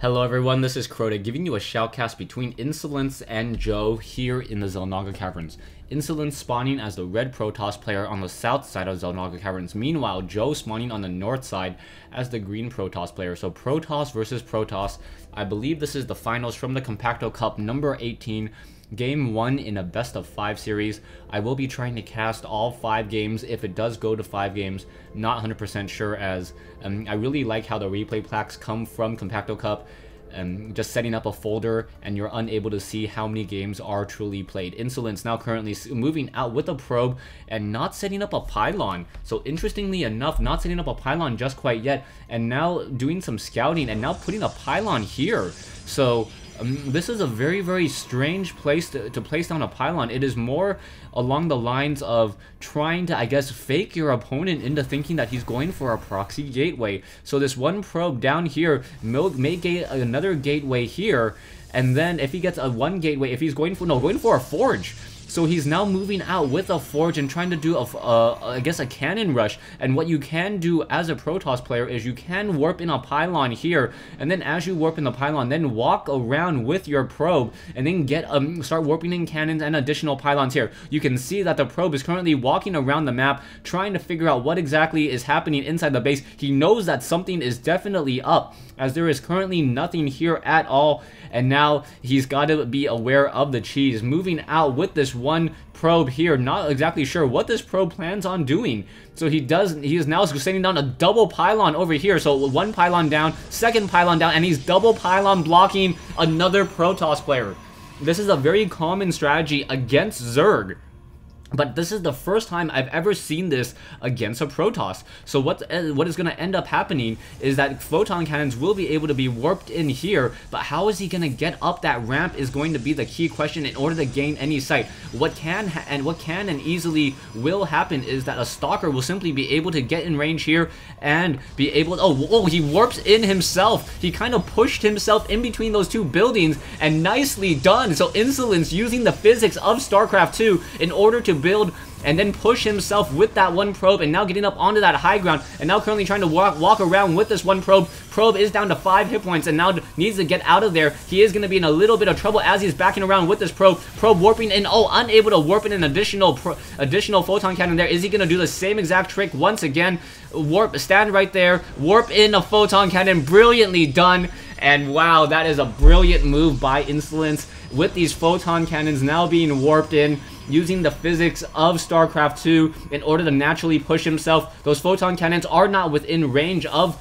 Hello everyone, this is Crota giving you a shoutcast between iNSoLeNCE and Joe here in the Xel'Naga Caverns. iNSoLeNCE spawning as the red Protoss player on the south side of Xel'Naga Caverns. Meanwhile, Joe spawning on the north side as the green Protoss player. So Protoss versus Protoss. I believe this is the finals from the Compacto Cup number 18. Game 1 in a best of 5 series. I will be trying to cast all 5 games if it does go to 5 games. Not 100% sure as I really like how the replay plaques come from Compacto Cup. Just setting up a folder and you're unable to see how many games are truly played. iNSoLeNCE now currently moving out with a probe and not setting up a pylon. So interestingly enough, not setting up a pylon just quite yet, and now doing some scouting and now putting a pylon here. So this is a very strange place to place down a pylon. It is more along the lines of trying to, I guess, fake your opponent into thinking that he's going for a proxy gateway. So this one probe down here may gate another gateway here, and then if he gets a one gateway, if he's going for a forge. So he's now moving out with a forge and trying to do I guess a cannon rush. And what you can do as a Protoss player is you can warp in a pylon here, and then as you warp in the pylon, then walk around with your probe and then get start warping in cannons and additional pylons here. You can see that the probe is currently walking around the map trying to figure out what exactly is happening inside the base. He knows that something is definitely up, as there is currently nothing here at all, and now he's got to be aware of the cheese. Moving out with this one probe here, not exactly sure what this probe plans on doing. So he is now sending down a double pylon over here. So one pylon down, second pylon down, and he's double pylon blocking another Protoss player. This is a very common strategy against Zerg, but this is the first time I've ever seen this against a Protoss. So what is going to end up happening is that photon cannons will be able to be warped in here, but how is he going to get up that ramp is going to be the key question in order to gain any sight. What can and easily will happen is that a stalker will simply be able to get in range here and be able to, oh, he warps in himself. He kind of pushed himself in between those two buildings, and nicely done. So iNSoLeNCE using the physics of StarCraft 2 in order to build and then push himself with that one probe, and now getting up onto that high ground, and now currently trying to walk around with this one probe. Probe is down to 5 hit points and now needs to get out of there. He is going to be in a little bit of trouble as he's backing around with this probe. Probe warping in, unable to warp in an additional photon cannon there. Is he going to do the same exact trick once again? Warp, stand right there, warp in a photon cannon, brilliantly done. And wow, that is a brilliant move by iNSoLeNCE with these photon cannons now being warped in, using the physics of StarCraft 2 in order to naturally push himself. Those photon cannons are not within range of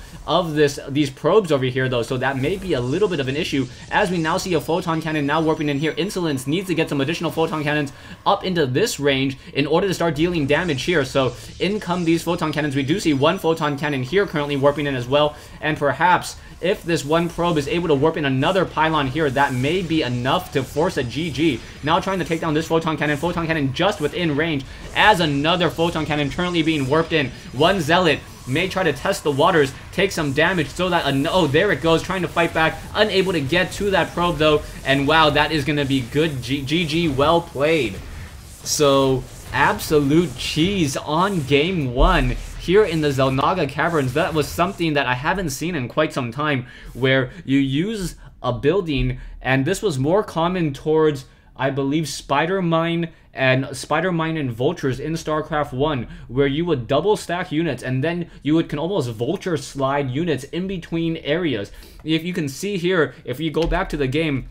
these probes over here though, so that may be a little bit of an issue. As we now see a photon cannon now warping in here, iNSoLeNCE needs to get some additional photon cannons up into this range in order to start dealing damage here. So in come these photon cannons. We do see one photon cannon here currently warping in as well, and perhaps if this one probe is able to warp in another pylon here, that may be enough to force a GG. Now trying to take down this photon cannon just within range, as another photon cannon currently being warped in. One zealot may try to test the waters, take some damage so that, oh, there it goes, trying to fight back, unable to get to that probe though, and wow, that is going to be good. GG, well played. So absolute cheese on game 1 here in the Xel'Naga Caverns. That was something that I haven't seen in quite some time, where you use a building, and this was more common towards, I believe, spider mine and vultures in StarCraft 1, where you would double stack units and then you can almost vulture slide units in between areas. If you can see here, if you go back to the game,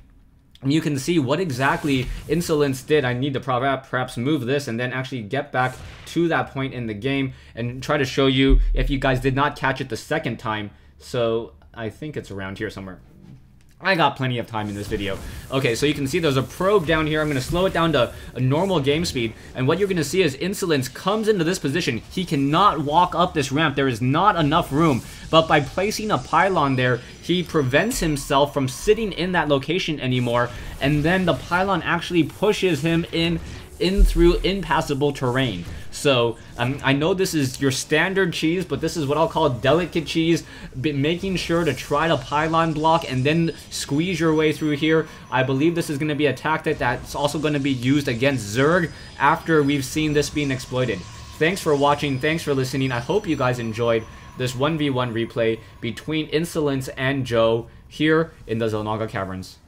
you can see what exactly iNSoLeNCE did. I need to perhaps move this and then actually get back to that point in the game and try to show you if you guys did not catch it the second time. So I think it's around here somewhere. I got plenty of time in this video. Okay, so you can see there's a probe down here. I'm going to slow it down to a normal game speed. And what you're going to see is iNSoLeNCE comes into this position. He cannot walk up this ramp. There is not enough room. But by placing a pylon there, he prevents himself from sitting in that location anymore. And then the pylon actually pushes him in through impassable terrain. So I know this is your standard cheese, but this is what I'll call delicate cheese, making sure to try to pylon block and then squeeze your way through here. I believe this is going to be a tactic that's also going to be used against Zerg after we've seen this being exploited. Thanks for watching, thanks for listening. I hope you guys enjoyed. this 1v1 replay between iNSoLeNCE and Joe here in the Xel'Naga Caverns.